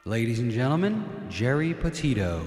Ladies and gentlemen, Jerry Petito.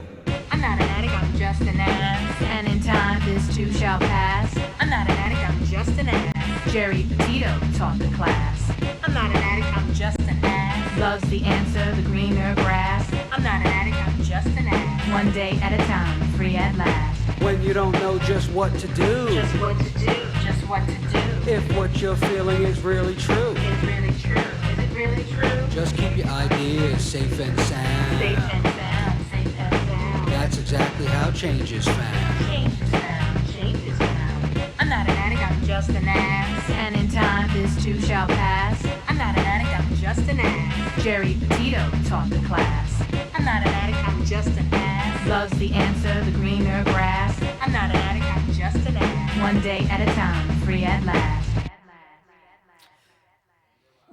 I'm not an addict, I'm just an ass. And in time, this too shall pass. I'm not an addict, I'm just an ass. Jerry Petito taught the class. I'm not an addict, I'm just an ass. Loves the answer, the greener grass. I'm not an addict, I'm just an ass. One day at a time, free at last. When you don't know just what to do, Just what to do, just what to do. if what you're feeling is really true, Is it really true? Is it really true? just keep your ideas safe and sound. Safe and sound, safe and sound. That's exactly how change is found. Change is found, change is found. I'm not an addict, I'm just an ass. And in time, this too shall pass. I'm not an addict, I'm just an ass. Jerry Petito taught the class. I'm not an addict, I'm just an ass. Loves the answer, the greener grass. I'm not an addict, I'm just an ass. One day at a time, free at last.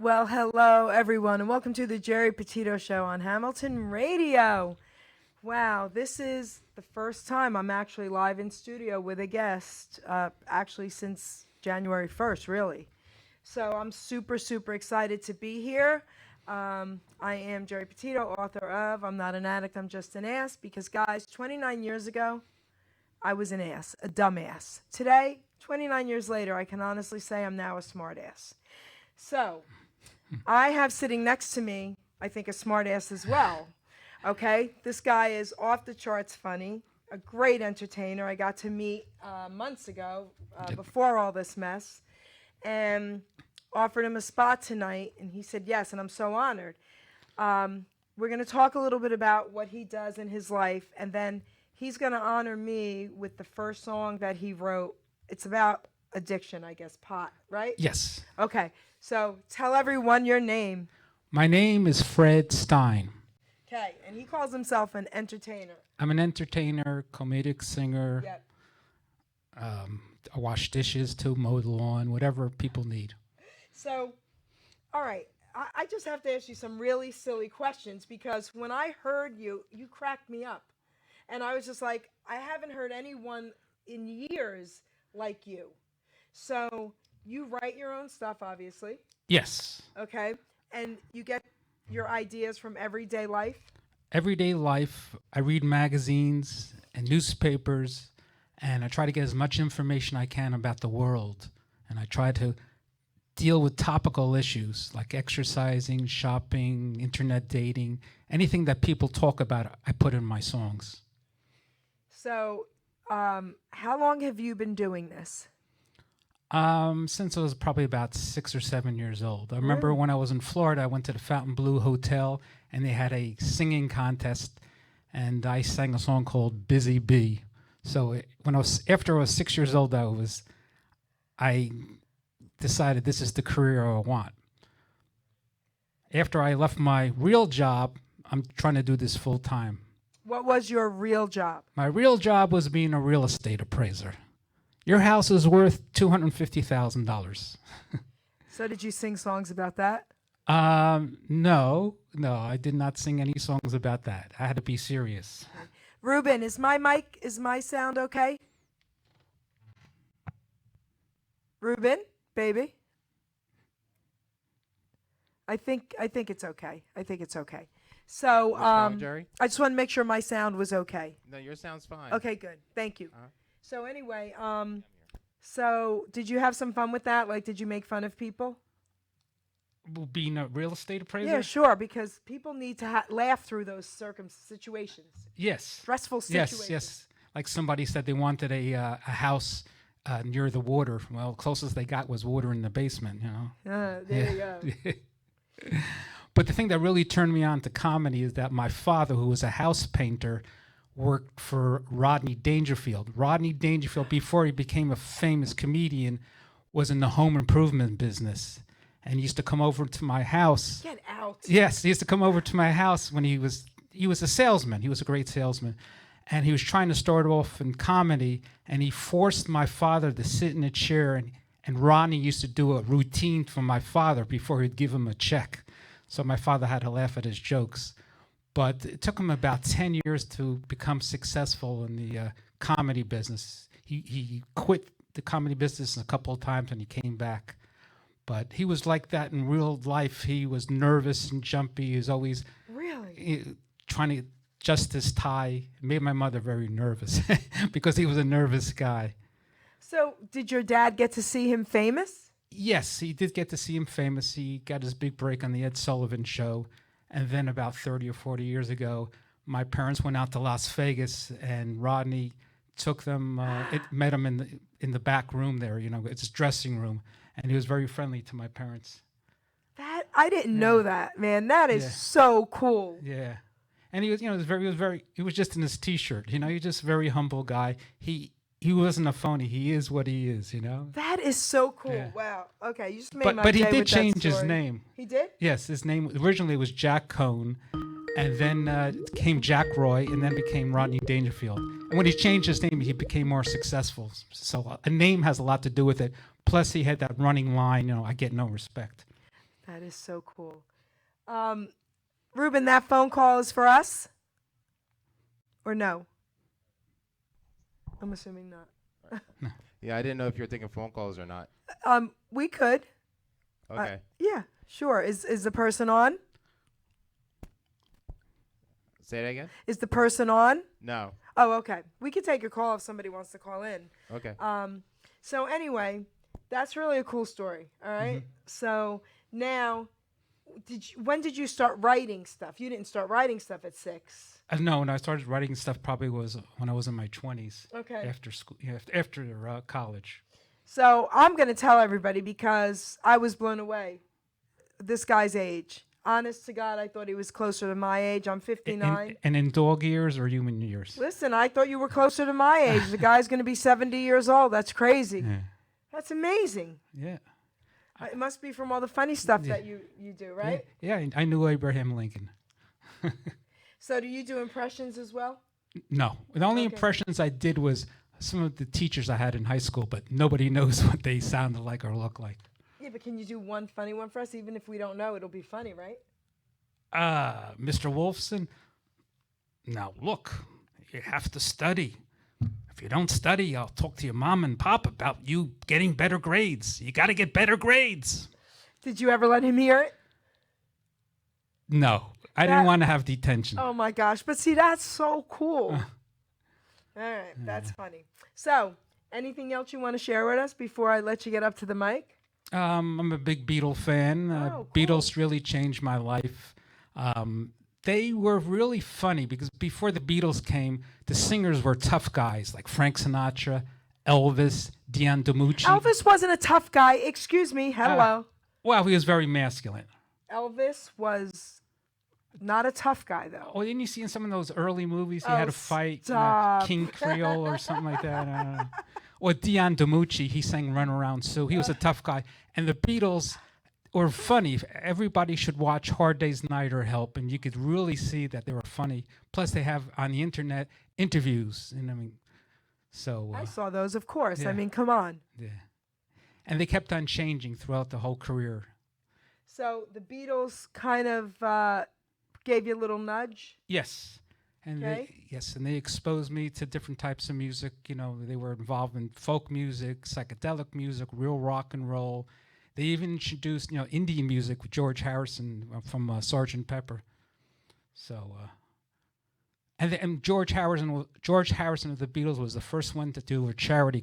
Well, hello, everyone, and welcome to the Jerry Petito Show on Hamilton Radio. Wow, this is the first time I'm actually live in studio with a guest, actually since January 1st, really. So I'm super, super excited to be here. I am Jerry Petito, author of I'm Not an Addict, I'm Just an Ass, because, guys, 29 years ago, I was an ass, a dumbass. Today, 29 years later, I can honestly say I'm now a smart ass. So I have sitting next to me, I think, a smart ass as well. Okay, this guy is off the charts funny, a great entertainer. I got to meet months ago, before all this mess, and offered him a spot tonight, and he said yes, and I'm so honored. We're going to talk a little bit about what he does in his life, and then he's going to honor me with the first song that he wrote. It's about addiction, I guess, pot, right? Yes. Okay, so tell everyone your name. My name is Fred Stein. Okay, and he calls himself an entertainer. I'm an entertainer, comedic singer. Yep. I wash dishes too, mow the lawn, whatever people need. So, all right, I just have to ask you some really silly questions, because when I heard you, you cracked me up. And I was just like, I haven't heard anyone in years like you. So you write your own stuff, obviously, Yes. okay? And you get your ideas from everyday life? Everyday life, I read magazines and newspapers, and I try to get as much information I can about the world. And I try to deal with topical issues like exercising, shopping, internet dating, anything that people talk about, I put in my songs. So, how long have you been doing this? Since I was probably about 6 or 7 years old. I remember when I was in Florida, I went to the Fontainebleau Hotel, and they had a singing contest, and I sang a song called Busy Bee. So after I was 6 years old, I decided this is the career I want. After I left my real job, I'm trying to do this full time. What was your real job? My real job was being a real estate appraiser. Your house is worth $250,000. So did you sing songs about that? No, I did not sing any songs about that. I had to be serious. Ruben, is my sound okay? Ruben, baby? I think it's okay. I think it's okay. So, What's wrong, Jerry? I just want to make sure my sound was okay. No, your sound's fine. Okay, good. Thank you. Uh-huh. So anyway, so did you have some fun with that? Like, did you make fun of people? Being a real estate appraiser? Yeah, sure, because people need to laugh through those situations. Yes. Stressful situations. Yes. Like somebody said they wanted a house near the water. Well, closest they got was water in the basement, you know. There you go. But the thing that really turned me on to comedy is that my father, who was a house painter, worked for Rodney Dangerfield. Rodney Dangerfield, before he became a famous comedian, was in the home improvement business. And he used to come over to my house. Get out. Yes, he used to come over to my house when he was a salesman. He was a great salesman. And he was trying to start off in comedy, and he forced my father to sit in a chair, and Rodney used to do a routine for my father before he'd give him a check. So my father had to laugh at his jokes. But it took him about 10 years to become successful in the comedy business. He quit the comedy business a couple of times and he came back. But he was like that in real life. He was nervous and jumpy. He was always Really? trying to adjust his tie. It made my mother very nervous because he was a nervous guy. So, did your dad get to see him famous? Yes, he did get to see him famous. He got his big break on the Ed Sullivan Show. And then about 30 or 40 years ago, my parents went out to Las Vegas, and Rodney took them, met him in the back room there, it's his dressing room. And he was very friendly to my parents. That I didn't know that, man. That is so cool. Yeah. And he was, he was just in his T-shirt, he was just a very humble guy. He wasn't a phony. He is what he is, That is so cool. Yeah. Wow. Okay, you just made my But he day did with that change his story. name. He did? Yes, his name originally was Jack Cohn, and then it became Jack Roy, and then became Rodney Dangerfield. And when he changed his name, he became more successful. So a name has a lot to do with it. Plus, he had that running line, I get no respect. That is so cool. Ruben, that phone call is for us? Or no? I'm assuming not. Yeah, I didn't know if you were taking phone calls or not. We could. Okay. Yeah, sure. Is the person on? Say that again? Is the person on? No. Oh, okay. We could take a call if somebody wants to call in. Okay. So anyway, that's really a cool story. All right. Mm-hmm. So now, when did you start writing stuff? You didn't start writing stuff at 6. No, when I started writing stuff, probably was when I was in my 20s. Okay. After school, after college. So I'm going to tell everybody because I was blown away. This guy's age. Honest to God, I thought he was closer to my age. I'm 59. And in dog years or human years? Listen, I thought you were closer to my age. The guy's going to be 70 years old. That's crazy. Yeah. That's amazing. Yeah. It must be from all the funny stuff that you do, right? Yeah, I knew Abraham Lincoln. So do you do impressions as well? No. The only Okay. impressions I did was some of the teachers I had in high school, but nobody knows what they sounded like or looked like. Yeah, but can you do one funny one for us? Even if we don't know, it'll be funny, right? Mr. Wolfson, now look, you have to study. If you don't study, I'll talk to your mom and pop about you getting better grades. You got to get better grades. Did you ever let him hear it? No, I didn't want to have detention. Oh my gosh. But see, that's so cool. All right, that's funny. So, anything else you want to share with us before I let you get up to the mic? I'm a big Beatle fan. Oh, cool. Beatles really changed my life. They were really funny because before the Beatles came, the singers were tough guys like Frank Sinatra, Elvis, Dion DiMucci. Elvis wasn't a tough guy. Excuse me. Hello. Well, he was very masculine. Elvis was not a tough guy, though. Oh, didn't you see in some of those early movies he Oh, had a fight, stop. King Creole or something like that? Or Dion DiMucci, he sang Run Around Sue. He was a tough guy. And the Beatles were funny. Everybody should watch Hard Day's Night or Help, and you could really see that they were funny. Plus, they have on the internet interviews. And I mean, so. I saw those, of course. I yeah. mean, come on. Yeah. And they kept on changing throughout the whole career. So the Beatles kind of gave you a little nudge. Yes. And Okay. they exposed me to different types of music. They were involved in folk music, psychedelic music, real rock and roll. They even introduced, Indian music with George Harrison from Sgt. Pepper. So, and George Harrison of the Beatles was the first one to do a charity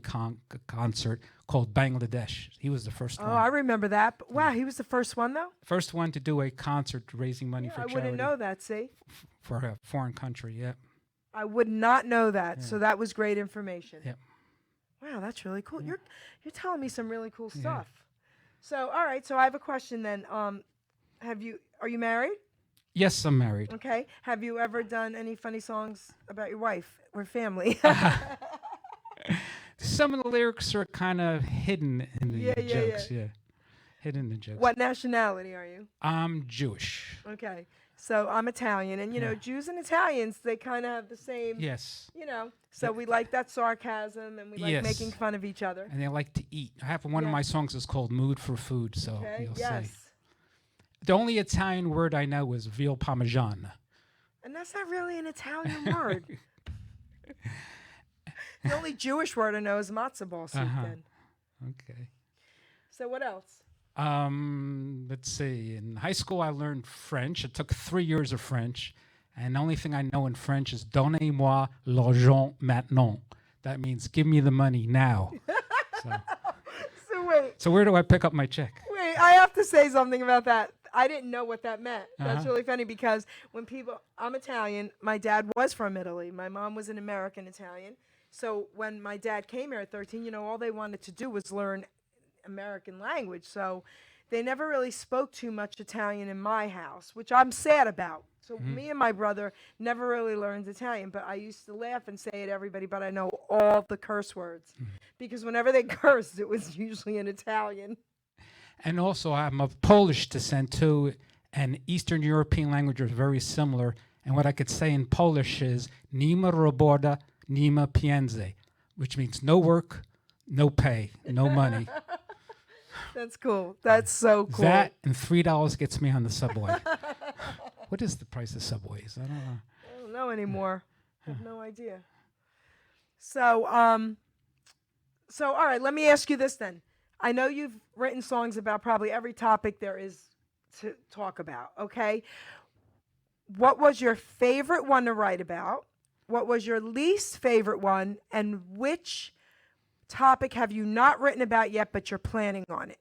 concert called Bangladesh. He was the first one. Oh, I remember that. But wow, he was the first one, though? First one to do a concert raising money for I charity. wouldn't know that, see? For a foreign country, yeah. I would not know that. Yeah. So that was great information. Yep. Wow, that's really cool. Yeah. You're telling me some really cool Yeah. stuff. So, all right. So I have a question then. Are you married? Yes, I'm married. Okay. Have you ever done any funny songs about your wife or family? Some of the lyrics are kind of hidden in the Yeah, yeah, jokes. Yeah. Hidden in the jokes. What nationality are you? I'm Jewish. Okay. So I'm Italian, and Yeah. Jews and Italians, they kind of have the same, Yes. So we like that sarcasm, and we like Yes. making fun of each other. And they like to eat. I have one Yeah. of my songs is called Mood for Food, so Okay. you'll see. Yes. The only Italian word I know is veal parmesan. And that's not really an Italian word. The only Jewish word I know is matzo ball soup. Uh-huh. Then. Okay. So what else? Let's see. In high school, I learned French. It took 3 years of French. And the only thing I know in French is donnez-moi l'argent maintenant. That means give me the money now. So, So wait, so where do I pick up my check? I have to say something about that. I didn't know what that meant. That's Uh-huh. really funny because when I'm Italian. My dad was from Italy. My mom was an American Italian. So when my dad came here at 13, all they wanted to do was learn American language. So they never really spoke too much Italian in my house, which I'm sad about. So me and my brother never really learned Italian, but I used to laugh and say it to everybody, but I know all the curse words. Because whenever they cursed, it was usually in Italian. And also, I'm of Polish descent too, and Eastern European languages are very similar. And what I could say in Polish is "nie ma robota, nie ma pieniędzy," which means no work, no pay, no money. That's cool. That's so cool. That and $3 gets me on the subway. What is the price of subways? I don't know. I don't know anymore. I have no idea. So, so all right, let me ask you this then. I know you've written songs about probably every topic there is to talk about, okay? What was your favorite one to write about? What was your least favorite one? And which topic have you not written about yet, but you're planning on it?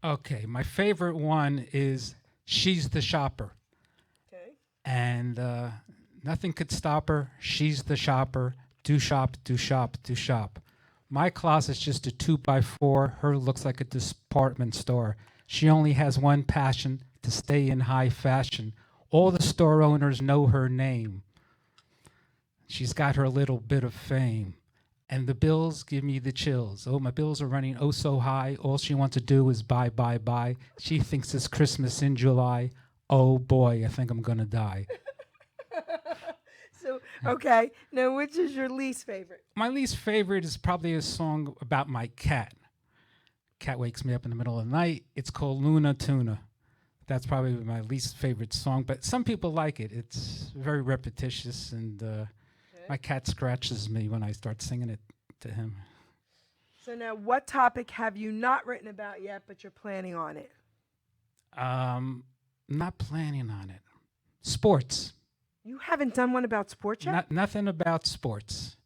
Okay, my favorite one is "She's the Shopper," Okay. and nothing could stop her. She's the shopper. Do shop, do shop, do shop. My closet's just a 2x4. Her looks like a department store. She only has one passion: to stay in high fashion. All the store owners know her name. She's got her little bit of fame. And the bills give me the chills. Oh, my bills are running oh so high. All she wants to do is buy, buy, buy. She thinks it's Christmas in July. Oh boy, I think I'm gonna die. So, okay. Now, which is your least favorite? My least favorite is probably a song about my cat. Cat wakes me up in the middle of the night. It's called Luna Tuna. That's probably my least favorite song, but some people like it. It's very repetitious, and my cat scratches me when I start singing it to him. So now, what topic have you not written about yet, but you're planning on it? Not planning on it. Sports. You haven't done one about sports yet? Nothing about sports.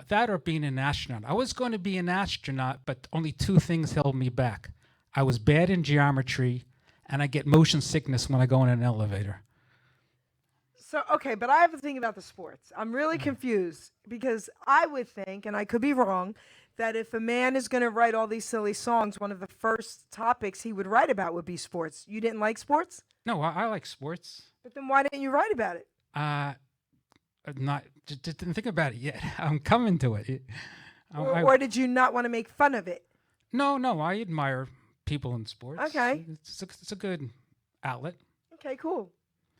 That or being an astronaut. I was going to be an astronaut, but only two things held me back. I was bad in geometry, and I get motion sickness when I go in an elevator. So, okay, but I have a thing about the sports. I'm really confused because I would think, and I could be wrong, that if a man is going to write all these silly songs, one of the first topics he would write about would be sports. You didn't like sports? No, I like sports. But then why didn't you write about it? Just didn't think about it yet. I'm coming to it. Or did you not want to make fun of it? No, I admire people in sports. Okay. It's a good outlet, Okay, cool.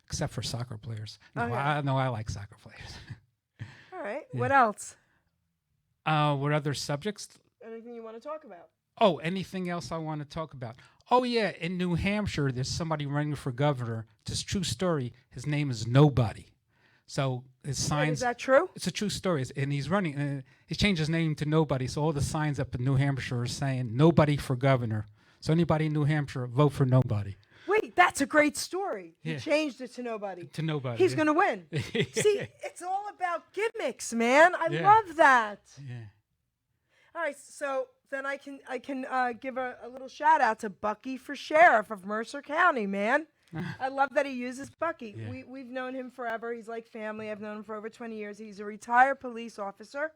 except for soccer players. No, Okay. I like soccer players. All right. Yeah. What else? What other subjects? Anything you want to talk about? Oh, anything else I want to talk about? Oh, yeah, in New Hampshire, there's somebody running for governor. It's a true story. His name is Nobody. So his Wait, signs... is that true? It's a true story, and he's running. He's changed his name to Nobody, so all the signs up in New Hampshire are saying Nobody for governor. So anybody in New Hampshire, vote for Nobody. Wait, that's a great story. Yeah. You changed it to nobody. To Nobody. He's yeah. going to win. See, it's all about gimmicks, man. I Yeah. love that. Yeah. All right, so then I can give a little shout out to Bucky for sheriff of Mercer County, man. I love that he uses Bucky. Yeah. We've known him forever. He's like family. I've known him for over 20 years. He's a retired police officer.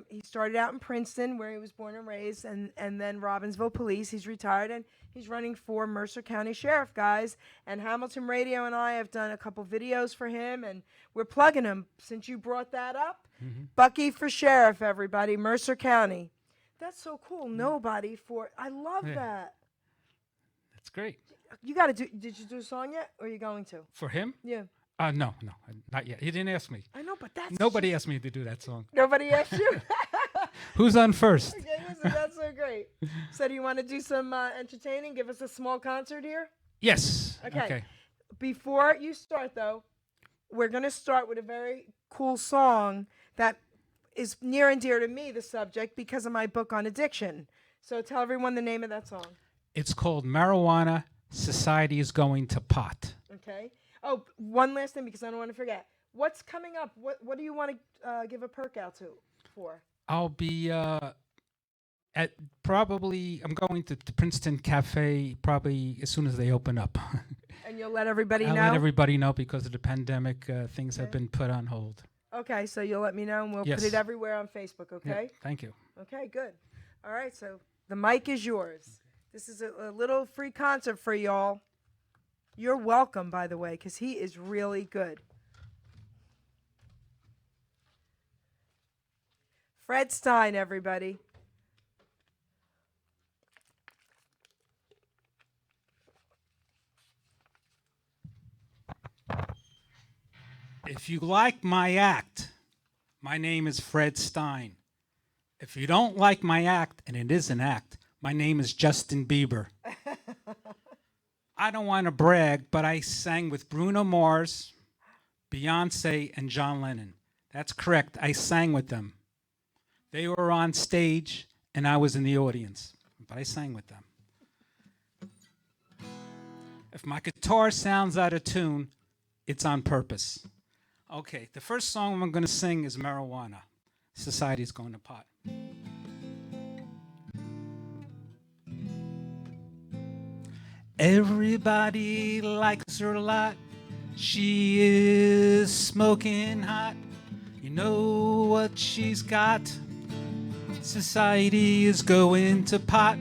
He started out in Princeton, where he was born and raised, and then Robbinsville Police. He's retired, and he's running for Mercer County Sheriff, guys. And Hamilton Radio and I have done a couple videos for him, and we're plugging him since you brought that up. Mm-hmm. Bucky for Sheriff, everybody, Mercer County. That's so cool. Nobody for. I love Yeah. that. That's great. You got to do. Did you do a song yet, or are you going to? For him? Yeah. No, not yet. He didn't ask me. I know, but that's Nobody asked me to do that song. Nobody asked you. Who's on first? Okay, listen, that's so great. So, do you want to do some entertaining? Give us a small concert here. Yes. Okay. Before you start, though, we're going to start with a very cool song that is near and dear to me, the subject, because of my book on addiction. So, tell everyone the name of that song. It's called Marijuana Society is Going to Pot. Okay. Oh, one last thing because I don't want to forget. What's coming up? What do you want to give a perk out to for? I'll be at probably, I'm going to the Princeton Cafe probably as soon as they open up. And you'll let everybody I'll know? let everybody know because of the pandemic, things have Okay. been put on hold. Okay, so you'll let me know and we'll Yes. put it everywhere on Facebook, Yeah, okay? thank you. Okay, good. All right, so the mic is yours. This is a little free concert for y'all. You're welcome, by the way, because he is really good. Fred Stein, everybody. If you like my act, my name is Fred Stein. If you don't like my act, and it is an act, my name is Justin Bieber. I don't want to brag, but I sang with Bruno Mars, Beyonce, and John Lennon. That's correct. I sang with them. They were on stage, and I was in the audience, but I sang with them. If my guitar sounds out of tune, it's on purpose. Okay, the first song I'm going to sing is Marijuana. Society's Going to Pot. Everybody likes her a lot. She is smoking hot. You know what she's got. Society is going to pot.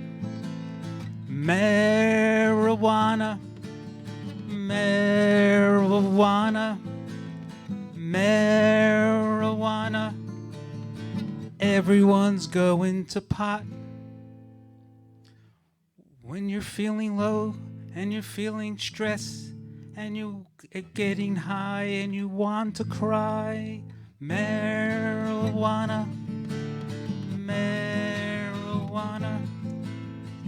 Marijuana. Marijuana. Marijuana. Everyone's going to pot. When you're feeling low and you're feeling stress and you're getting high and you want to cry, marijuana, marijuana.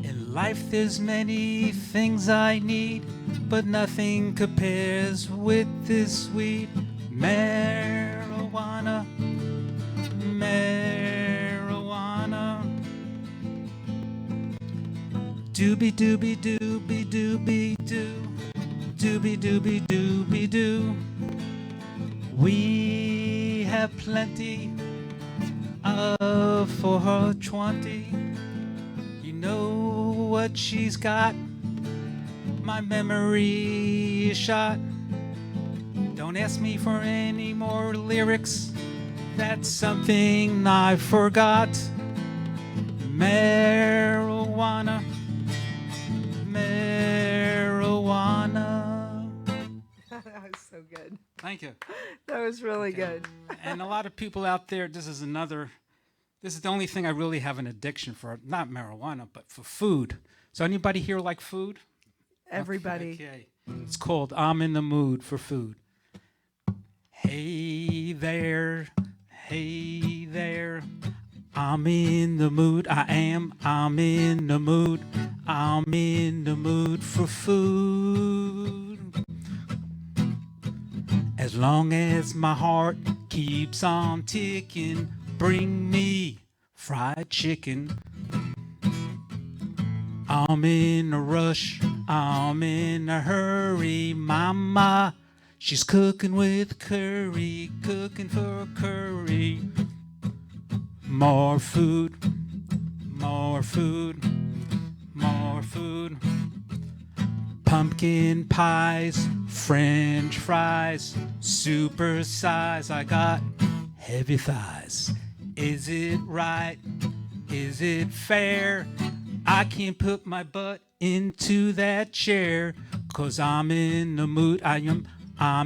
In life there's many things I need, but nothing compares with this weed. Marijuana, marijuana. Doobie doobie doobie doobie doo, doobie doobie doobie doo. We have plenty of for her 20. You know what she's got. My memory is shot. Don't ask me for any more lyrics. That's something I forgot. Marijuana, marijuana. That was so good. Thank you. That was really Okay. good. And a lot of people out there, this is the only thing I really have an addiction for, not marijuana, but for food. So anybody here like food? Everybody. Okay. It's called I'm in the Mood for Food. Hey there, I'm in the mood, I'm in the mood, I'm in the mood for food. As long as my heart keeps on ticking, bring me fried chicken. I'm in a rush, I'm in a hurry, mama. She's cooking with curry, cooking for curry. More food, more food, more food. Pumpkin pies, French fries, super size. I got heavy thighs. Is it right? Is it fair? I can't put my butt into that chair, 'cause I'm in the mood, I'm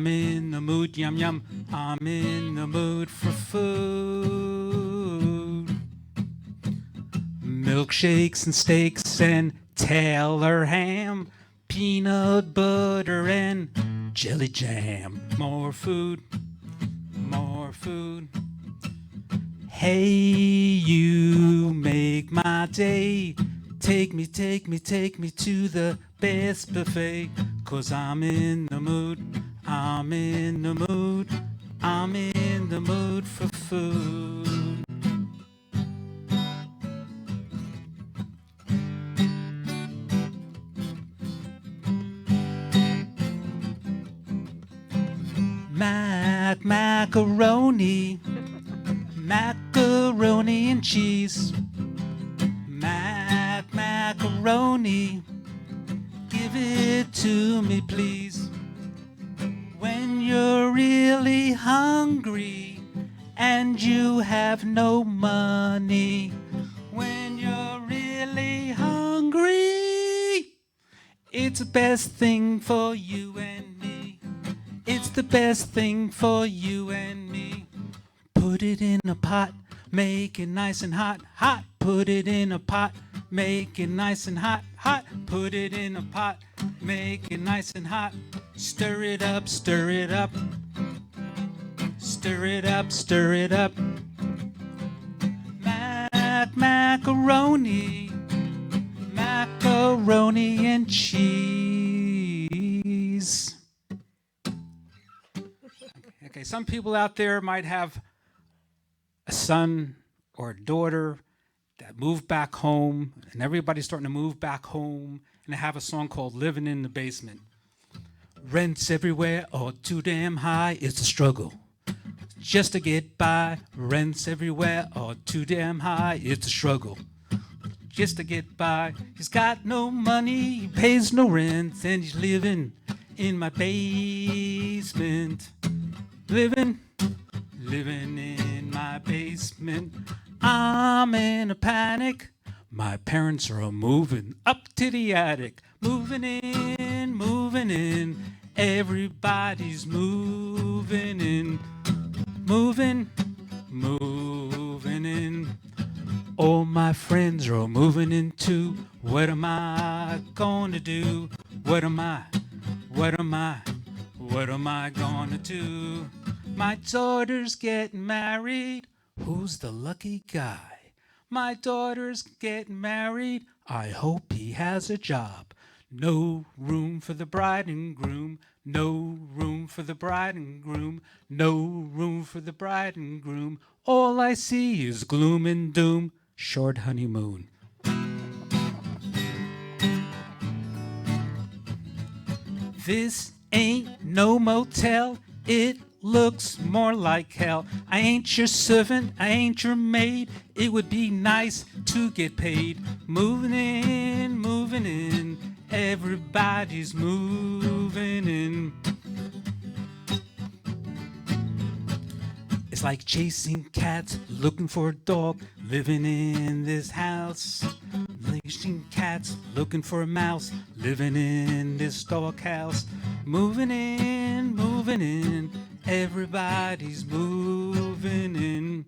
in the mood, yum yum, I'm in the mood for food. Milkshakes and steaks and Taylor ham, peanut butter and jelly jam. More food, more food. Hey, you make my day. Take me to the best buffet, 'cause I'm in the mood, I'm in the mood, I'm in the mood for food. Macaroni, macaroni and cheese. Macaroni, give it to me, please. When you're really hungry and you have no money. When you're really hungry, it's the best thing for you and me. It's the best thing for you and me. Put it in a pot, make it nice and hot, hot. Put it in a pot, make it nice and hot, hot. Put it in a pot, make it nice and hot. Stir it up, stir it up. Stir it up, stir it up. Macaroni, macaroni and cheese. Okay, some people out there might have a son or a daughter that moved back home, and everybody's starting to move back home, and they have a song called Living in the Basement. Rents everywhere are too damn high, it's a struggle just to get by. Rents everywhere are too damn high, it's a struggle just to get by. He's got no money, he pays no rent, and he's living in my basement. Living in my basement. I'm in a panic. My parents are moving up to the attic. Moving in, moving in. Everybody's moving in. Moving in. All my friends are moving in too. What am I gonna do? What am I gonna do? My daughter's getting married. Who's the lucky guy? My daughter's getting married. I hope he has a job. No room for the bride and groom. No room for the bride and groom. No room for the bride and groom. All I see is gloom and doom. Short honeymoon. This ain't no motel. It looks more like hell. I ain't your servant, I ain't your maid. It would be nice to get paid. Moving in. Everybody's moving in. It's like chasing cats, looking for a dog, living in this house. Chasing cats, looking for a mouse, living in this doghouse. Moving in. Everybody's moving in.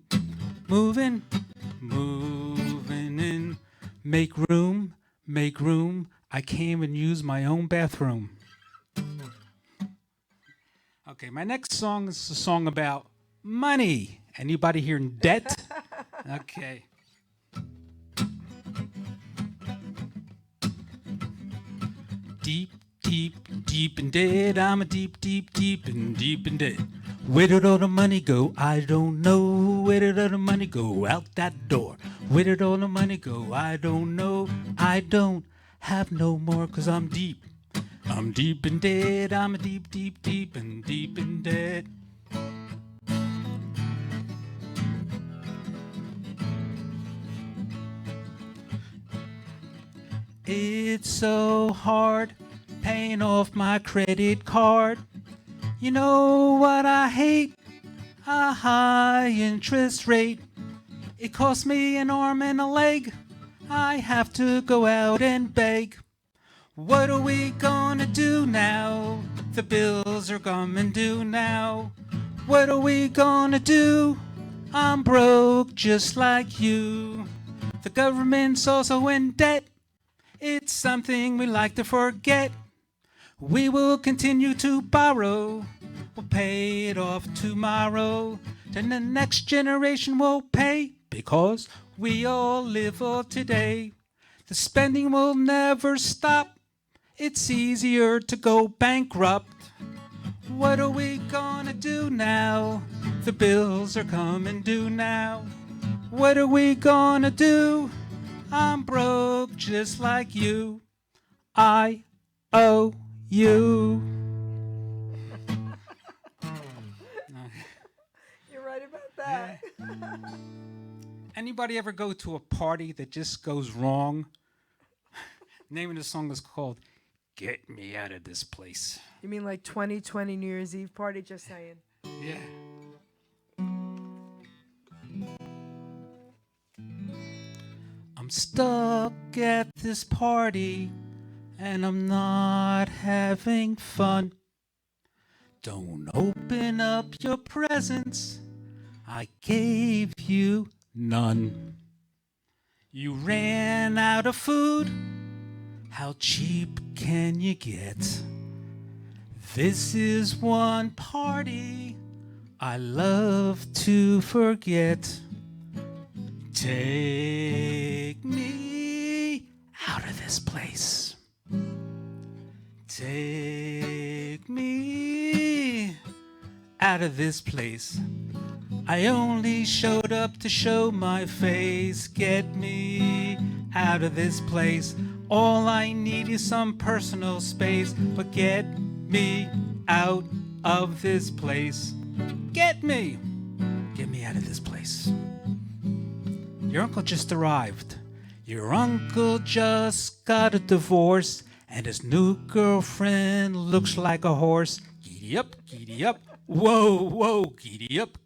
Moving in. Make room. I came and used my own bathroom. Okay, my next song is a song about money. Anybody here in debt? Okay. Deep in debt. I'm a deep in debt. Where did all the money go? I don't know. Where did all the money go? Out that door. Where did all the money go? I don't know. I don't have no more 'cause I'm deep. I'm deep in debt. I'm a deep in debt. It's so hard paying off my credit card. You know what I hate? A high interest rate. It costs me an arm and a leg. I have to go out and beg. What are we gonna do now? The bills are coming due now. What are we gonna do? I'm broke just like you. The government's also in debt. It's something we like to forget. We will continue to borrow. We'll pay it off tomorrow. Then the next generation will pay because we all live for today. The spending will never stop. It's easier to go bankrupt. What are we gonna do now? The bills are coming due now. What are we gonna do? I'm broke just like you. I owe you. Anybody ever go to a party that just goes wrong? Name of the song is called "Get Me Out of This Place." You mean like 2020 New Year's Eve party? Just saying. Yeah. I'm stuck at this party and I'm not having fun. Don't open up your presents, I gave you none. You ran out of food, how cheap can you get? This is one party I love to forget. Take me out of this place. Take me out of this place. I only showed up to show my face. Get me out of this place. All I need is some personal space, but get me out of this place. Get me out of this place. Your uncle just arrived. Your uncle just got a divorce, and his new girlfriend looks like a horse. Giddy up, whoa, whoa, giddy up,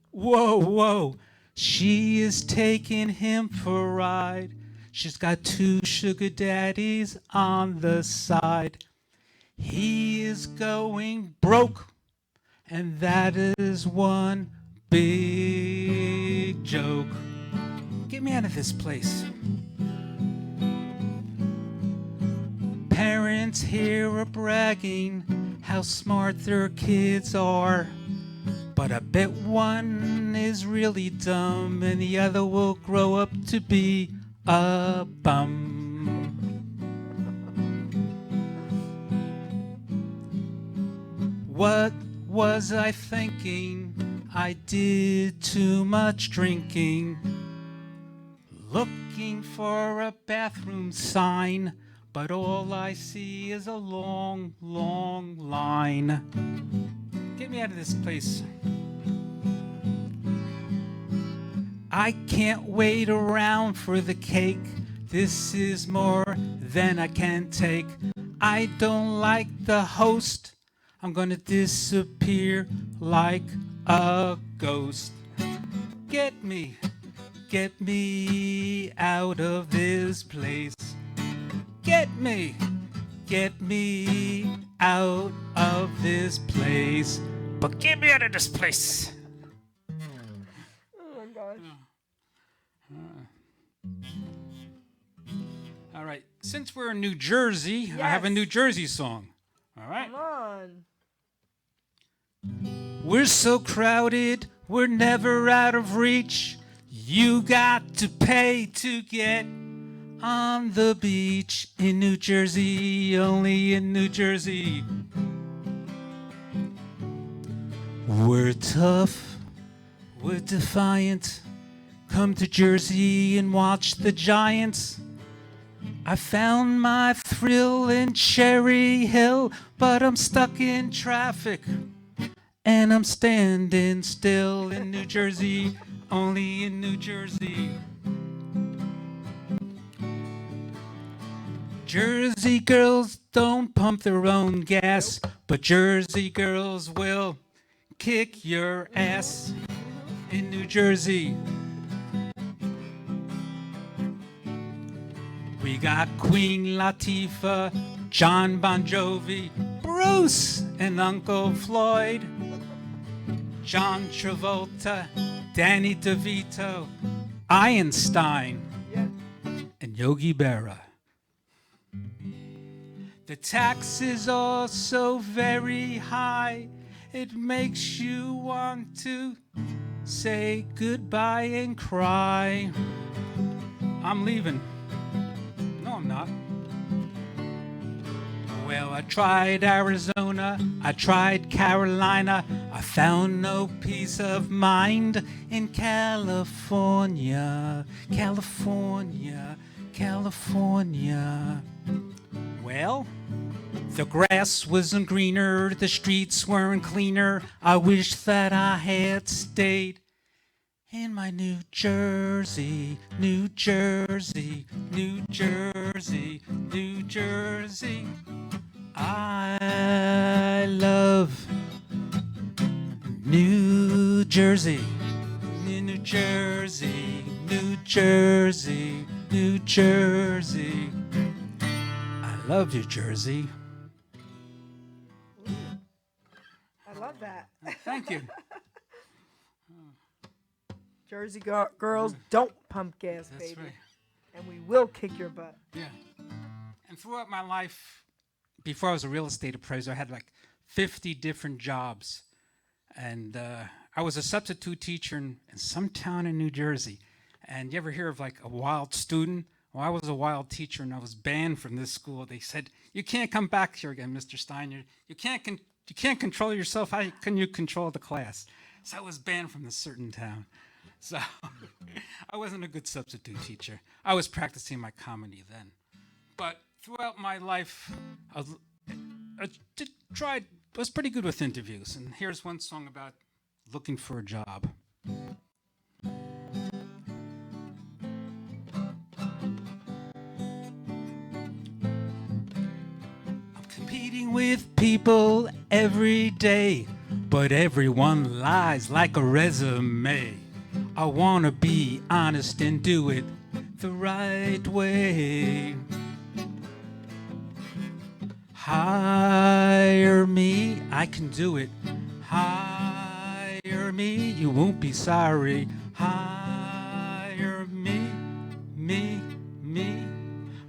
whoa, whoa. She is taking him for a ride. She's got 2 sugar daddies on the side. He is going broke, and that is one big joke. Get me out of this place. Parents here are bragging how smart their kids are, but I bet one is really dumb and the other will grow up to be a bum. What was I thinking? I did too much drinking. Looking for a bathroom sign, but all I see is a long, long line. Get me out of this place. I can't wait around for the cake. This is more than I can take. I don't like the host. I'm gonna disappear like a ghost. Get me out of this place. Get me out of this place. But get me out of this place. Oh my gosh. All right, since we're in New Jersey, I have a Yes. New Jersey song. All right. Come on. We're so crowded, we're never out of reach. You got to pay to get on the beach in New Jersey, only in New Jersey. We're tough, we're defiant. Come to Jersey and watch the Giants. I found my thrill in Cherry Hill, but I'm stuck in traffic. And I'm standing still in New Jersey, only in New Jersey. Jersey girls don't pump their own gas, but Jersey girls will kick your ass in New Jersey. We got Queen Latifah, John Bon Jovi, Bruce and Uncle Floyd, John Travolta, Danny DeVito, Einstein, and Yogi Berra. The taxes are so very high, it makes you want to say goodbye and cry. I'm leaving. No, I'm not. Well, I tried Arizona, I tried Carolina, I found no peace of mind in California, California, California. Well, the grass wasn't greener, the streets weren't cleaner. I wish that I had stayed In my New Jersey, New Jersey, New Jersey, New Jersey, I love New Jersey, New Jersey, New Jersey, New Jersey. I love you, Jersey. I love that. Thank you. Jersey girls don't pump gas, That's baby. right. And we will kick your butt. Yeah. And throughout my life, before I was a real estate appraiser, I had like 50 different jobs. And I was a substitute teacher in some town in New Jersey. And you ever hear of like a wild student? Well, I was a wild teacher and I was banned from this school. They said, "You can't come back here again, Mr. Stein. You can't control yourself. How can you control the class?" So I was banned from this certain town. So I wasn't a good substitute teacher. I was practicing my comedy then. But throughout my life, I was pretty good with interviews. And here's one song about looking for a job. I'm competing with people every day, but everyone lies like a resume. I want to be honest and do it the right way. Hire me, I can do it. Hire me, you won't be sorry. Hire me, me, me.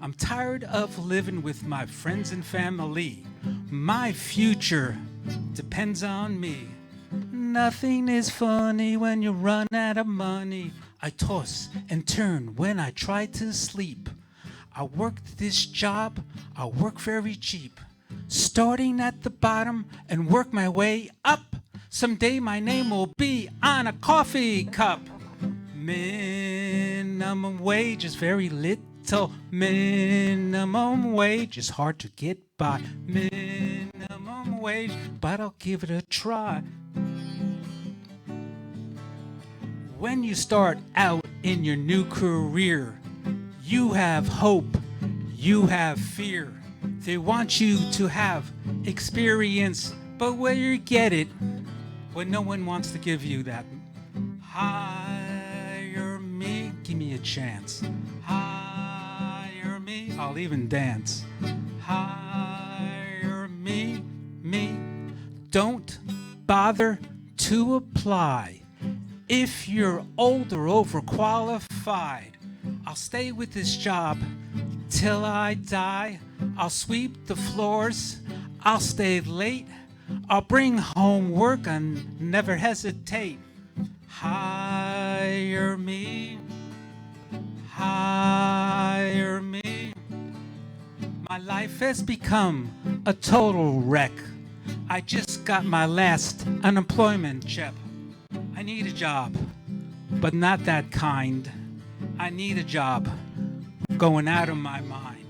I'm tired of living with my friends and family. My future depends on me. Nothing is funny when you run out of money. I toss and turn when I try to sleep. I worked this job, I work very cheap. Starting at the bottom and work my way up. Someday my name will be on a coffee cup. Minimum wage is very little. Minimum wage is hard to get by. Minimum wage, but I'll give it a try. When you start out in your new career, you have hope, you have fear. They want you to have experience, but where you get it, when no one wants to give you that. Hire me, give me a chance. Hire me, I'll even dance. Hire me, me. Don't bother to apply. If you're old or overqualified, I'll stay with this job till I die. I'll sweep the floors, I'll stay late, I'll bring home work and never hesitate. Hire me, hire me. My life has become a total wreck. I just got my last unemployment check. I need a job, but not that kind. I need a job going out of my mind.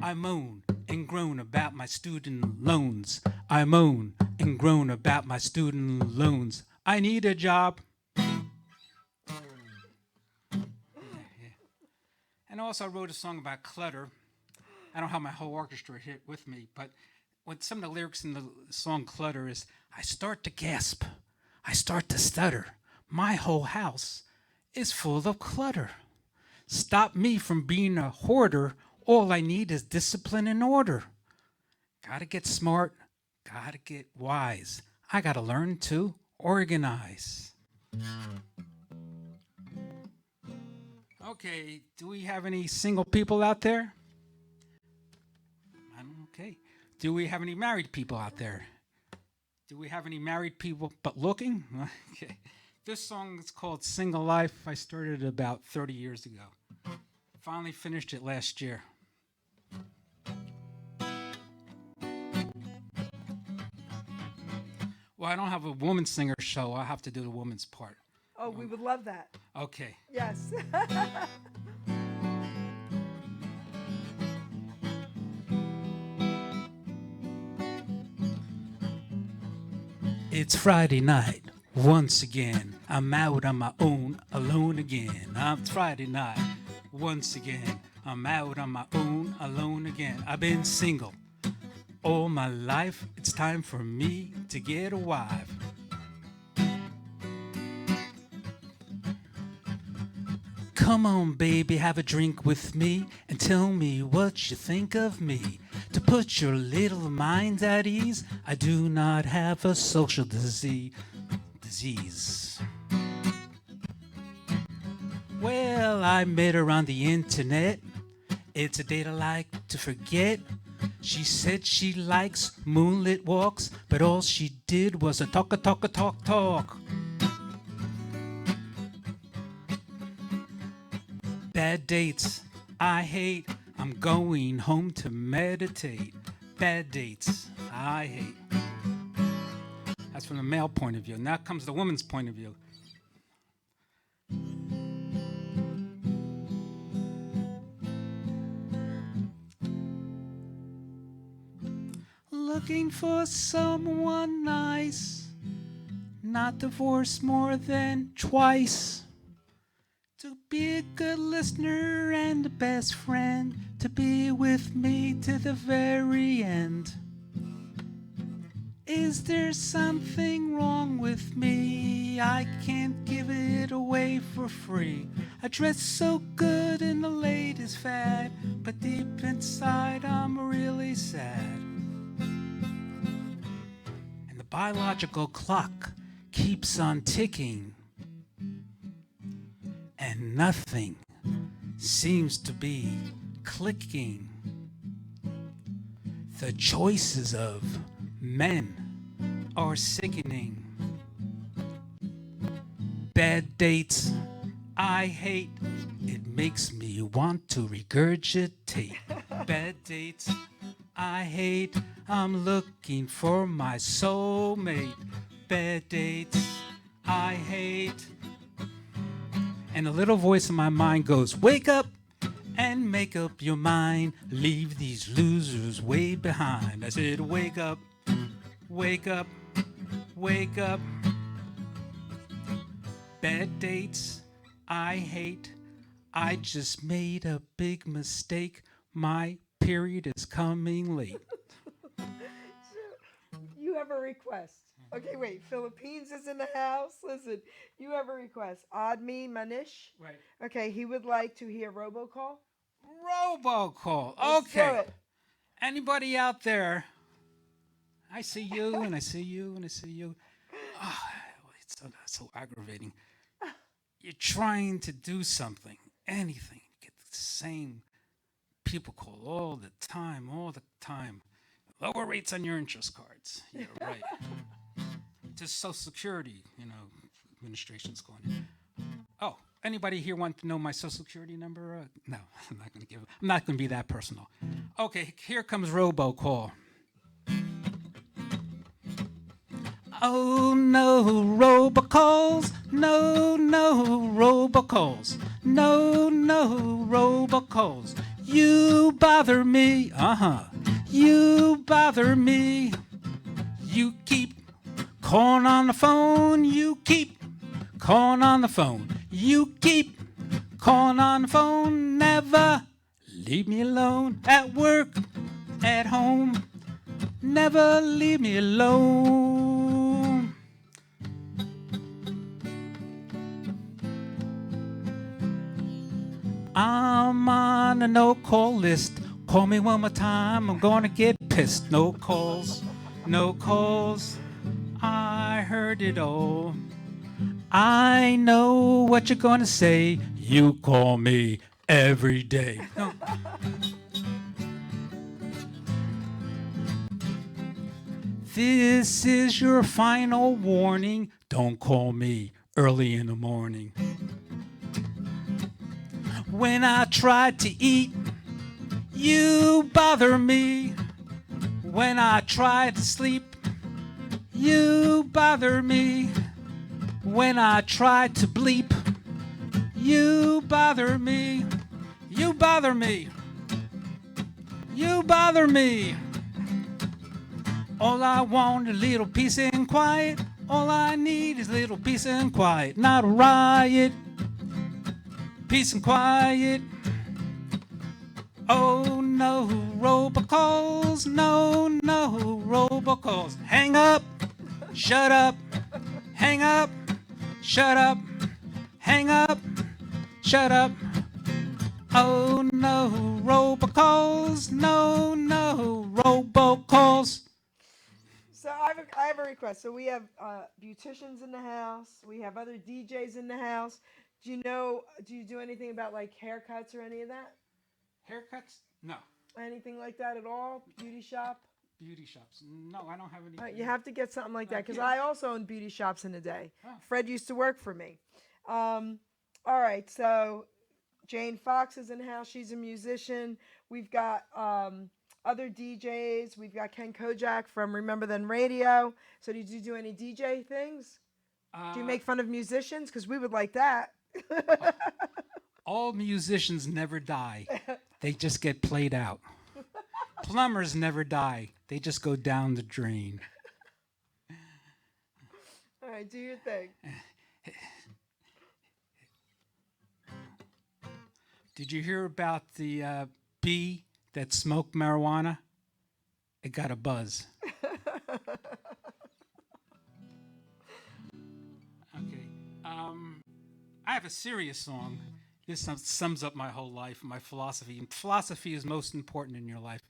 I moan and groan about my student loans. I moan and groan about my student loans. I need a job. And also I wrote a song about clutter. I don't have my whole orchestra here with me, but what some of the lyrics in the song Clutter is, I start to gasp. I start to stutter. My whole house is full of clutter. Stop me from being a hoarder. All I need is discipline and order. Gotta get smart. Gotta get wise. I gotta learn to organize. Okay, do we have any single people out there? Okay. Do we have any married people out there? Do we have any married people but looking? Okay. This song is called Single Life. I started it about 30 years ago. Finally finished it last year. Well, I don't have a woman singer, so I'll have to do the woman's part. Oh, we would love that. Okay. Yes. It's Friday night. Once again, I'm out on my own, alone again. It's Friday night. Once again, I'm out on my own, alone again. I've been single all my life. It's time for me to get a wife. Come on, baby, have a drink with me and tell me what you think of me. To put your little mind at ease, I do not have a social disease. Well, I met her on the internet. It's a date I like to forget. She said she likes moonlit walks, but all she did was a talk. Bad dates, I hate. I'm going home to meditate. Bad dates, I hate. That's from the male point of view. Now comes the woman's point of view. Looking for someone nice, not divorced more than twice. To be a good listener and a best friend, to be with me to the very end. Is there something wrong with me? I can't give it away for free. I dress so good in the latest fad, but deep inside I'm really sad. And the biological clock keeps on ticking, and nothing seems to be clicking. The choices of men are sickening. Bad dates, I hate. It makes me want to regurgitate. Bad dates, I hate. I'm looking for my soulmate. Bad dates, I hate. And a little voice in my mind goes, wake up and make up your mind. Leave these losers way behind. I said, wake up, wake up, wake up. Bad dates, I hate. I just made a big mistake. My period is coming late. You have a request. Okay, wait. Philippines is in the house. Listen, you have a request. Admi Manish. Right. Okay, he would like to hear robocall. Robocall. Let's do Okay. it. Anybody out there? I see you, and I see you, and I see you. Oh, it's so aggravating. You're trying to do something, anything. You get the same people call all the time, all the time. Lower rates on your interest cards. Yeah, right. Just Social Security, administration's going. Oh, anybody here want to know my Social Security number? No, I'm not going to give it. I'm not going to be that personal. Okay, here comes robocall. Oh no, robocalls. No, robocalls. No, robocalls. You bother me. You bother me. You keep calling on the phone. You keep calling on the phone. You keep calling on the phone. Never leave me alone. At work, at home. Never leave me alone. I'm on a no-call list. Call me one more time, I'm gonna get pissed. No calls, no calls. I heard it all. I know what you're gonna say. You call me every day. No. This is your final warning. Don't call me early in the morning. When I try to eat, you bother me. When I try to sleep, you bother me. When I try to bleep, you bother me. You bother me. You bother me. All I want is a little peace and quiet. All I need is a little peace and quiet, not a riot. Peace and quiet. Oh no, robocalls, no, no, robocalls. Hang up, shut up, hang up, shut up, hang up, shut up. Oh no, robocalls, no, no, robocalls. So I have a request. So we have beauticians in the house. We have other DJs in the house. Do you do anything about like haircuts or any of that? Haircuts? No. Anything like that at all? Beauty shop? Beauty shops? No, I don't have any. You have to get something like that because Yeah. I also own beauty shops in the day. Oh. Fred used to work for me. All right, so Jane Fox is in the house. She's a musician. We've got other DJs. We've got Ken Kojak from Remember Then Radio. So did you do any DJ things? Do you make fun of musicians? Because we would like that. All musicians never die. They just get played out. Plumbers never die. They just go down the drain. All right, do your thing. Did you hear about the bee that smoked marijuana? It got a buzz. Okay. I have a serious song. This sums up my whole life, my philosophy. And philosophy is most important in your life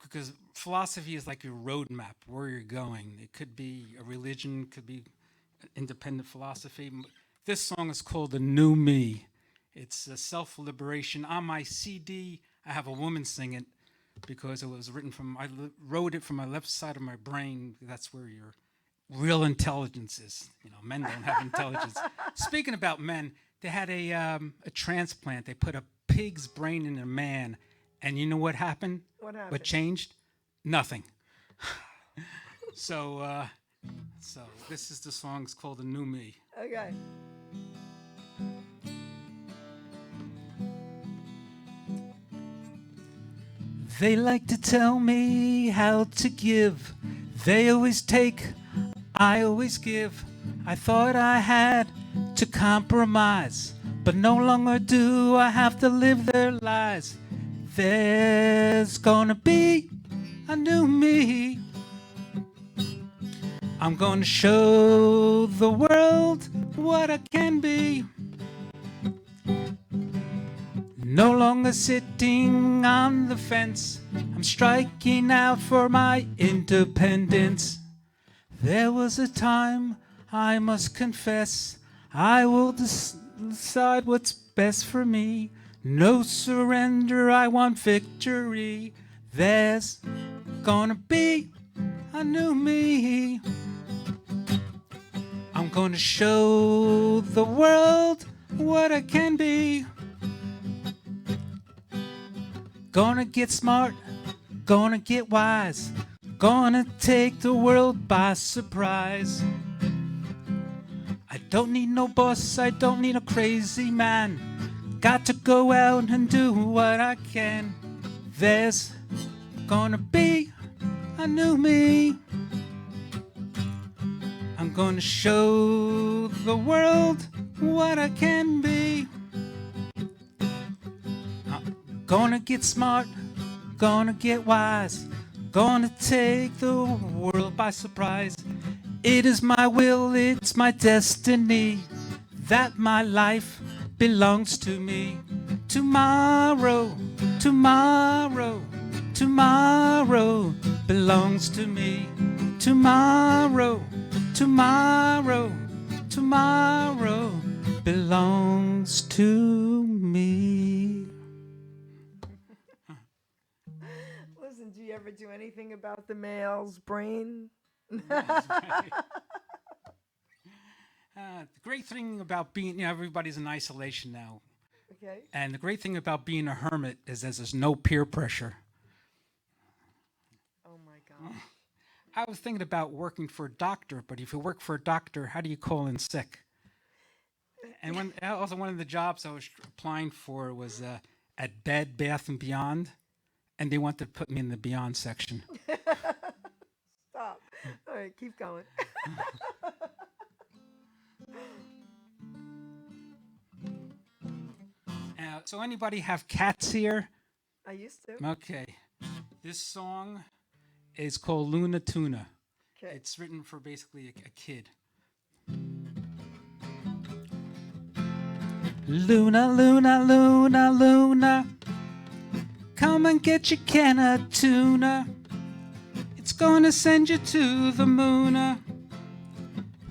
because philosophy is like your roadmap, where you're going. It could be a religion, could be an independent philosophy. This song is called The New Me. It's a self-liberation. On my CD, I have a woman sing it because it was written from, I wrote it from my left side of my brain. That's where your real intelligence is. You know, men don't have intelligence. Speaking about men, they had a transplant. They put a pig's brain in a man, and you know what happened? What happened? What changed? Nothing. So this is the song. It's called "The New Me." Okay. They like to tell me how to give. They always take, I always give. I thought I had to compromise, but no longer do I have to live their lies. There's gonna be a new me. I'm gonna show the world what I can be. No longer sitting on the fence, I'm striking out for my independence. There was a time, I must confess, I will decide what's best for me. No surrender, I want victory. There's gonna be a new me. I'm gonna show the world what I can be. Gonna get smart, gonna get wise, gonna take the world by surprise. I don't need no boss, I don't need a crazy man. Got to go out and do what I can. There's gonna be a new me. I'm gonna show the world what I can be. Gonna get smart, gonna get wise, gonna take the world by surprise. It is my will, it's my destiny, that my life belongs to me. Tomorrow, tomorrow, tomorrow belongs to me. Tomorrow, tomorrow, tomorrow belongs to me. Listen, do you ever do anything about the male's brain? The great thing about being, everybody's in isolation now. Okay. And the great thing about being a hermit is there's no peer pressure. Oh my gosh. I was thinking about working for a doctor, but if you work for a doctor, how do you call in sick? And also one of the jobs I was applying for was at Bed, Bath & Beyond, and they wanted to put me in the Beyond section. Stop. All right, keep going. So anybody have cats here? I used to. Okay. This song is called Luna Tuna. Okay. It's written for basically a kid. Luna, Luna, Luna, Luna, come and get your can of tuna. It's gonna send you to the moon.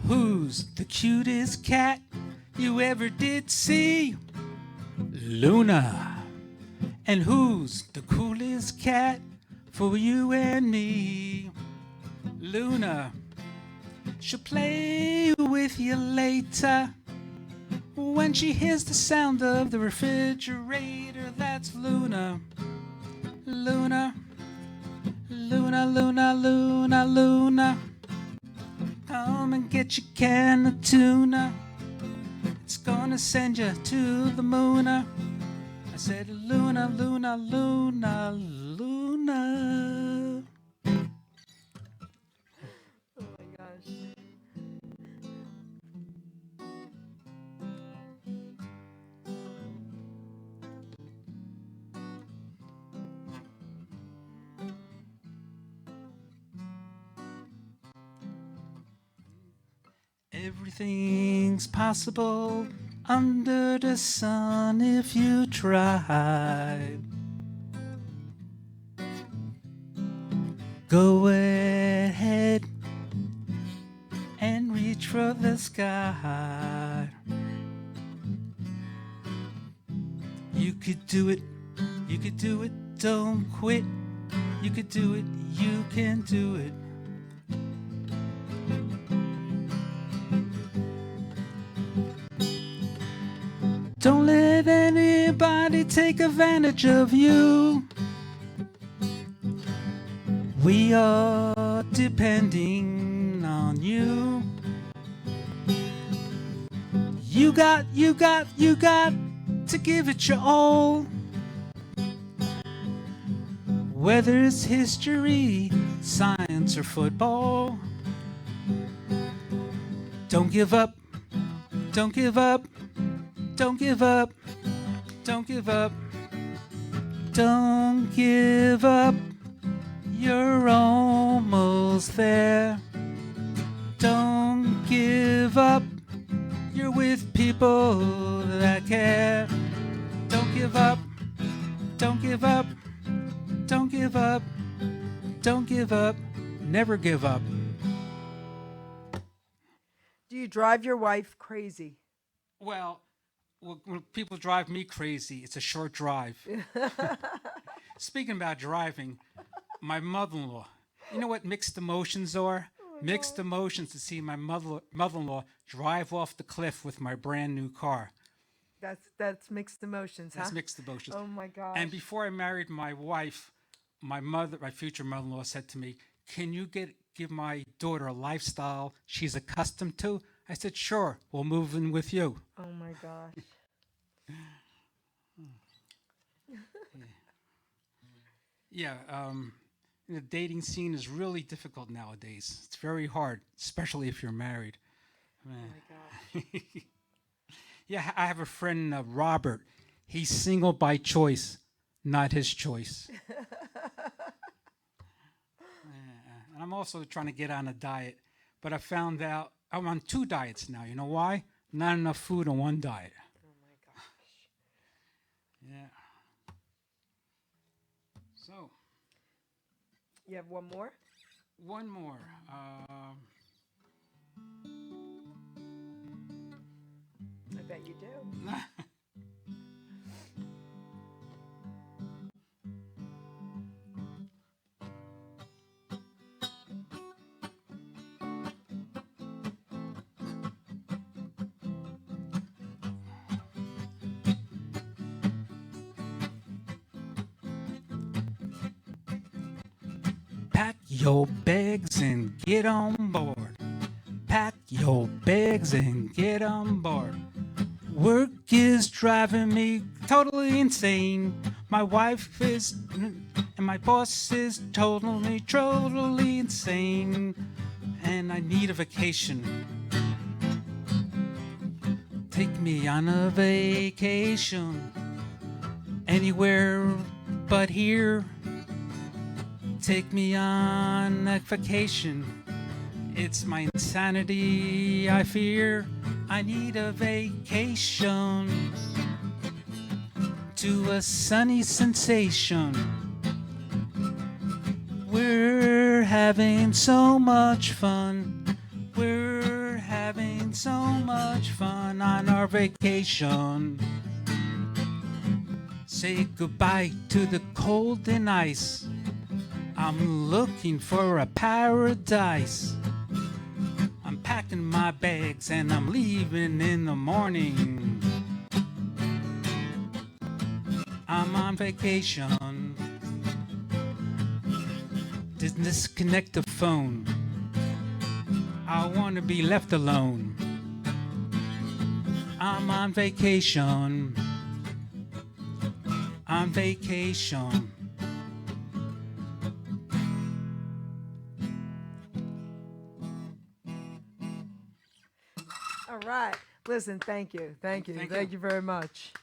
Who's the cutest cat you ever did see? Luna. And who's the coolest cat for you and me? Luna. She'll play with you later when she hears the sound of the refrigerator. That's Luna. Luna. Luna, Luna, Luna, Luna. Come and get your can of tuna. It's gonna send you to the moon. I said, Luna, Luna, Luna, Luna. Oh my gosh. Everything's possible under the sun if you try. Go ahead and reach for the sky. You could do it, you could do it, don't quit. You could do it, you can do it. Don't let anybody take advantage of you. We are depending on you. You got to give it your all. Whether it's history, science, or football. Don't give up. Don't give up. Don't give up. Don't give up. Don't give up. You're almost there. Don't give up. You're with people that care. Don't give up. Don't give up. Don't give up. Don't give up. Never give up. Do you drive your wife crazy? Well, when people drive me crazy, it's a short drive. Speaking about driving, my mother-in-law, you know what mixed emotions are? Mixed emotions to see my mother-in-law drive off the cliff with my brand new car. That's mixed emotions, huh? That's mixed emotions. Oh my gosh. And before I married my wife, my future mother-in-law said to me, "Can you give my daughter a lifestyle she's accustomed to?" I said, "Sure, we'll move in with you." Oh my gosh. Yeah, the dating scene is really difficult nowadays. It's very hard, especially if you're married. Oh my gosh. Yeah, I have a friend, Robert. He's single by choice, not his choice. And I'm also trying to get on a diet, but I found out I'm on 2 diets now. You know why? Not enough food on one diet. Oh my gosh. Yeah. So, You have one more? one more. I bet you do. Pack your bags and get on board. Pack your bags and get on board. Work is driving me totally insane. My wife is, and my boss is totally insane. and I need a vacation. Take me on a vacation, anywhere but here. Take me on a vacation. It's my insanity I fear. I need a vacation to a sunny sensation. We're having so much fun. We're having so much fun on our vacation. Say goodbye to the cold and ice. I'm looking for a paradise. I'm packing my bags and I'm leaving in the morning. I'm on vacation. Disconnect the phone. I want to be left alone. I'm on vacation. On vacation. All right. Listen, thank you. Thank you. Thank you very much.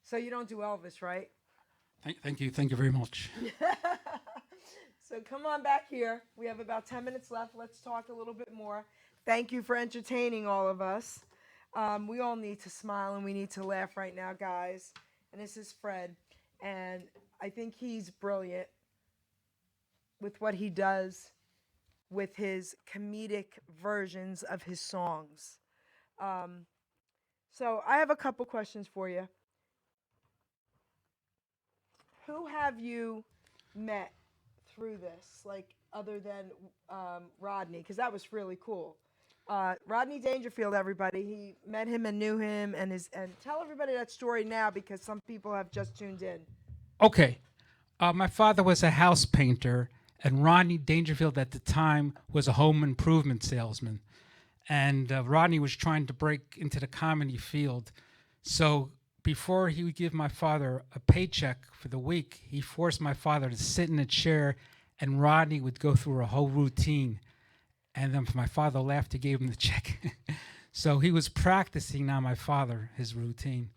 So you don't do Elvis, right? Thank you. Thank you very much. So come on back here. We have about 10 minutes left. Let's talk a little bit more. Thank you for entertaining all of us. We all need to smile and we need to laugh right now, guys. And this is Fred. And I think he's brilliant with what he does with his comedic versions of his songs. So I have a couple questions for you. Who have you met through this, like other than Rodney? Because that was really cool. Rodney Dangerfield, everybody. He met him and knew him, and tell everybody that story now because some people have just tuned in. Okay. My father was a house painter, and Rodney Dangerfield at the time was a home improvement salesman. And Rodney was trying to break into the comedy field. So before he would give my father a paycheck for the week, he forced my father to sit in a chair, and Rodney would go through a whole routine. And then my father laughed, he gave him the check. So he was practicing on my father, his routine.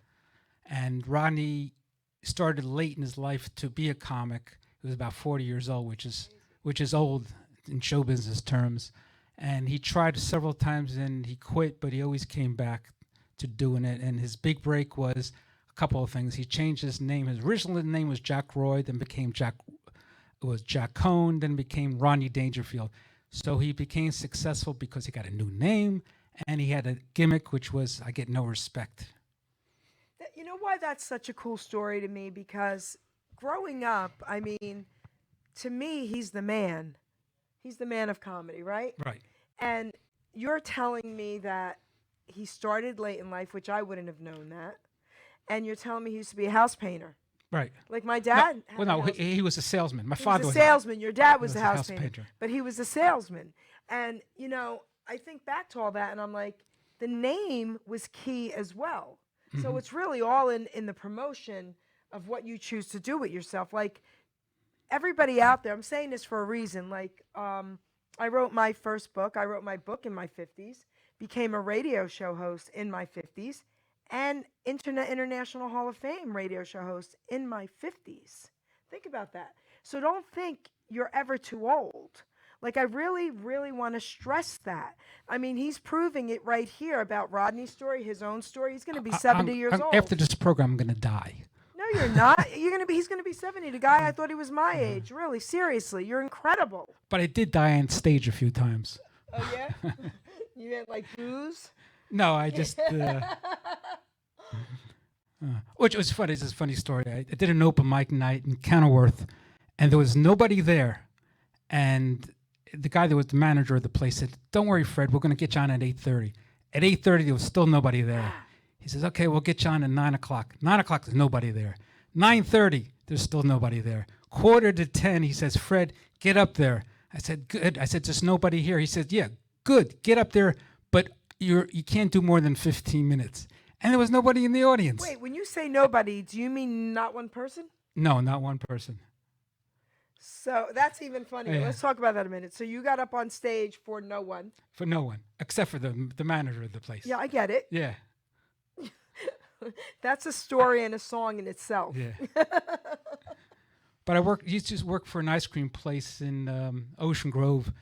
And Rodney started late in his life to be a comic. He was about 40 years old, which is old in show business terms. And he tried several times and he quit, but he always came back to doing it. And his big break was a couple of things. He changed his name. His original name was Jack Roy, then became Jack Cohn, then became Rodney Dangerfield. So he became successful because he got a new name and he had a gimmick, which was, I get no respect. You know why that's such a cool story to me? Because growing up, I mean, to me, he's the man. He's the man of comedy, right? Right. And you're telling me that he started late in life, which I wouldn't have known that. And you're telling me he used to be a house painter. Right. Like my dad. He was a salesman. My he father was a salesman. Your dad was a house house painter. painter. But he was a salesman. And, you know, I think back to all that and I'm like, the name was key as well. Mm-hmm. So it's really all in the promotion of what you choose to do with yourself. Like, everybody out there, I'm saying this for a reason. Like, I wrote my first book. I wrote my book in my 50s, became a radio show host in my 50s, and International Hall of Fame radio show host in my 50s. Think about that. So don't think you're ever too old. Like, I really, really want to stress that. I mean, he's proving it right here about Rodney's story, his own story. He's going to be 70 years old. After this program, I'm going to die. No, you're not. He's going to be 70. The guy, I thought he was my age. Really, seriously, you're incredible. But I did die on stage a few times. Oh, yeah? You meant like booze? No, I just... which was funny. This is a funny story. I did an open mic night in Kenilworth, and there was nobody there. And the guy that was the manager of the place said, "Don't worry, Fred, we're going to get you on at 8:30. At 8:30, there was still nobody there. He says, "Okay, we'll get you on at 9 o'clock. 9 o'clock, there's nobody there. 9:30, there's still nobody there. 9:45, he says, "Fred, get up there." I said, "Good." I said, "There's nobody here." He said, "Yeah, good. Get up there, but you can't do more than 15 minutes." And there was nobody in the audience. Wait, when you say nobody, do you mean not one person? No, not one person. So that's even funnier. Yeah. Let's talk about that a minute. So you got up on stage for no one. For no one except for the manager of the place. Yeah, I get it. Yeah. That's a story and a song in itself. Yeah. But used to work for an ice cream place in Ocean Grove,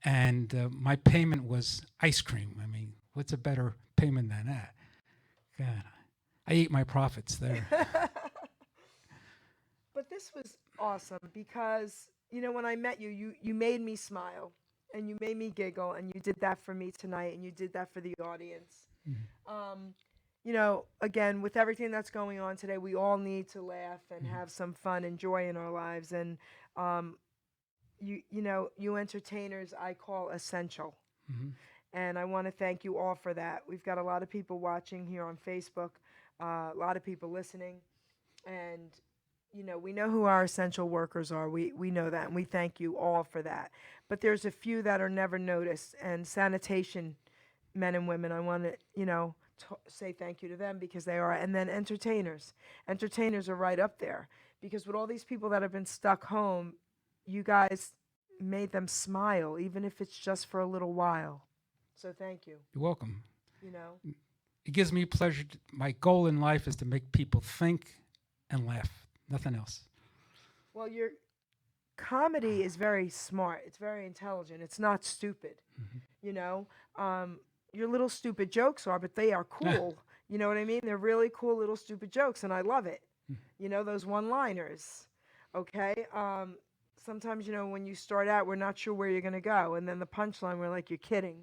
and my payment was ice cream. I mean, what's a better payment than that? God, I ate my profits there. But this was awesome because, when I met you, you made me smile and you made me giggle, and you did that for me tonight, and you did that for the audience. Again, with everything that's going on today, we all need to laugh and have some fun and joy in our lives. And, you entertainers, I call essential. And I want to thank you all for that. We've got a lot of people watching here on Facebook, a lot of people listening. And, we know who our essential workers are. We know that, and we thank you all for that. But there's a few that are never noticed, and sanitation men and women, I want to, say thank you to them because they are. And then entertainers. Entertainers are right up there because with all these people that have been stuck home, you guys made them smile, even if it's just for a little while. So thank you. You're welcome. You know, It gives me pleasure. My goal in life is to make people think and laugh. Nothing else. well, your comedy is very smart. It's very intelligent. It's not stupid. You know, your little stupid jokes are, but they are cool. You know what I mean? They're really cool little stupid jokes, and I love it. You know, those one-liners. Okay. Sometimes, when you start out, we're not sure where you're going to go, and then the punchline, we're like, you're kidding.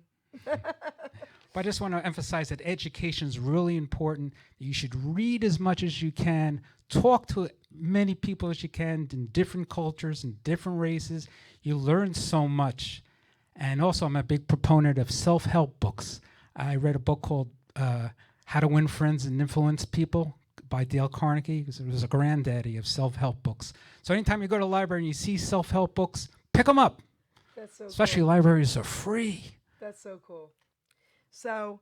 But I just want to emphasize that education is really important. You should read as much as you can, talk to many people as you can in different cultures and different races. You learn so much. And also, I'm a big proponent of self-help books. I read a book called How to Win Friends and Influence People by Dale Carnegie. It was a granddaddy of self-help books. So anytime you go to the library and you see self-help books, pick them up. That's so Especially cool. libraries are free. That's so cool. So,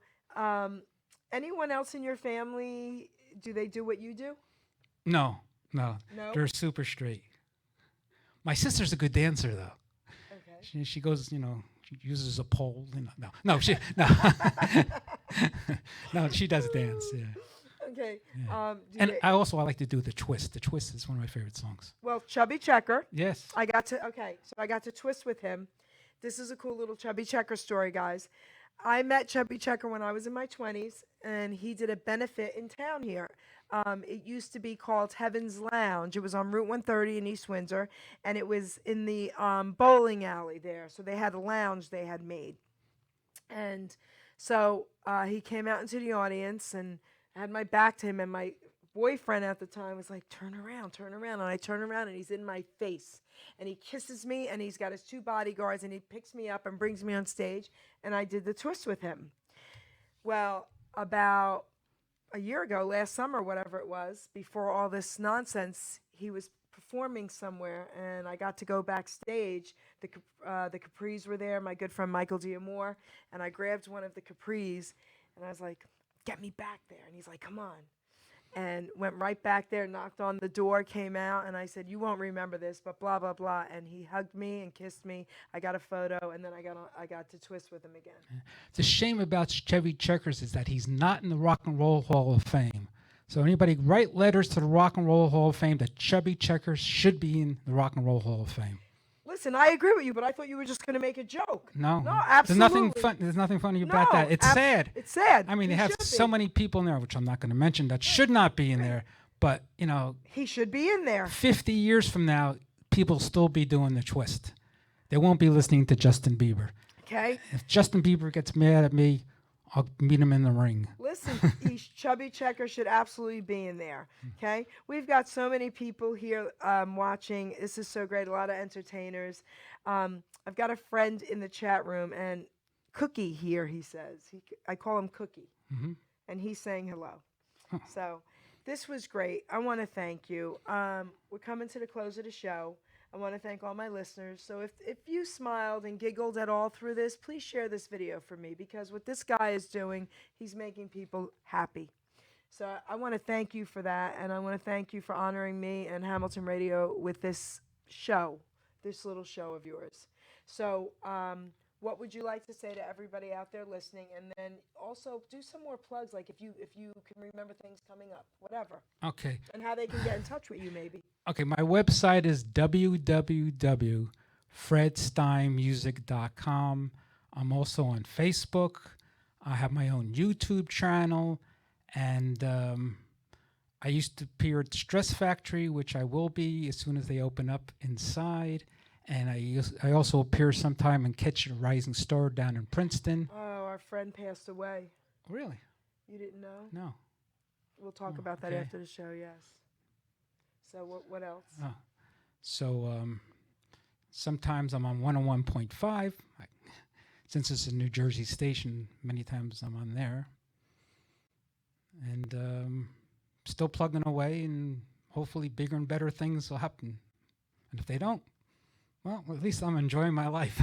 anyone else in your family, do they do what you do? No. No? They're super straight. My sister's a good dancer, though. Okay. She goes, she uses a pole. No, she no, no, she does dance. Yeah. Okay. Yeah. Do And they- I like to do the twist. The twist is one of my favorite songs. well, Chubby Checker. Yes. I got to twist with him. This is a cool little Chubby Checker story, guys. I met Chubby Checker when I was in my 20s, and he did a benefit in town here. It used to be called Heaven's Lounge. It was on Route 130 in East Windsor, and it was in the bowling alley there. So they had a lounge they had made. And so he came out into the audience, and I had my back to him, and my boyfriend at the time was like, turn around. And I turn around, and he's in my face. And he kisses me, and he's got his two bodyguards, and he picks me up and brings me on stage, and I did the twist with him. Well, about a year ago, last summer, whatever it was, before all this nonsense, he was performing somewhere, and I got to go backstage. The capris were there, my good friend Michael Diamore, and I grabbed one of the capris, and I was like, get me back there. And he's like, come on. And went right back there, knocked on the door, came out, and I said, you won't remember this, but blah, blah, blah. And he hugged me and kissed me. I got a photo, and then I got to twist with him again. The shame about Chevy Checkers is that he's not in the Rock and Roll Hall of Fame. So anybody write letters to the Rock and Roll Hall of Fame that Chubby Checkers should be in the Rock and Roll Hall of Fame. Listen, I agree with you, but I thought you were just going to make a joke. No, absolutely. There's nothing funny about that. It's sad. It's sad. I mean, they He have should so be. many people in there, which I'm not going to mention, that should not be in there. But, He should be in there. 50 years from now, people still be doing the twist. They won't be listening to Justin Bieber. Okay? If Justin Bieber gets mad at me, I'll meet him in the ring. Listen, Chubby Checker should absolutely be in there. Okay? We've got so many people here watching. This is so great. A lot of entertainers. I've got a friend in the chat room, and Cookie here, he says. I call him Cookie. And he's saying hello. So this was great. I want to thank you. We're coming to the close of the show. I want to thank all my listeners. So if you smiled and giggled at all through this, please share this video for me, because what this guy is doing, he's making people happy. So I want to thank you for that, and I want to thank you for honoring me and Hamilton Radio with this show. this little show of yours. So, what would you like to say to everybody out there listening? And then also do some more plugs, like if you can remember things coming up, whatever, Okay. and how they can get in touch with you, maybe. Okay, my website is www.fredsteinmusic.com. I'm also on Facebook. I have my own YouTube channel, and I used to appear at Stress Factory, which I will be as soon as they open up inside. And I also appear sometime in Catch a Rising Star down in Princeton. Oh, our friend passed away. Really? You didn't know? No. We'll talk about that okay. after the show, yes. So what else? Oh. So sometimes I'm on 101.5. Since it's a New Jersey station, many times I'm on there. And still plugging away, and hopefully bigger and better things will happen. And if they don't, well, at least I'm enjoying my life.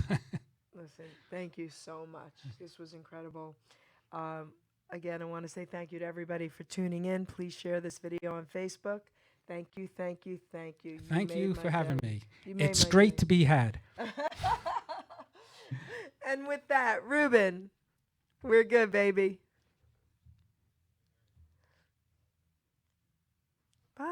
Listen, thank you so much. This was incredible. Again, I want to say thank you to everybody for tuning in. Please share this video on Facebook. Thank you, thank you, thank you. Thank you made for my having day. me. You made It's my great day. to be had. And with that, Ruben, we're good, baby. Bye.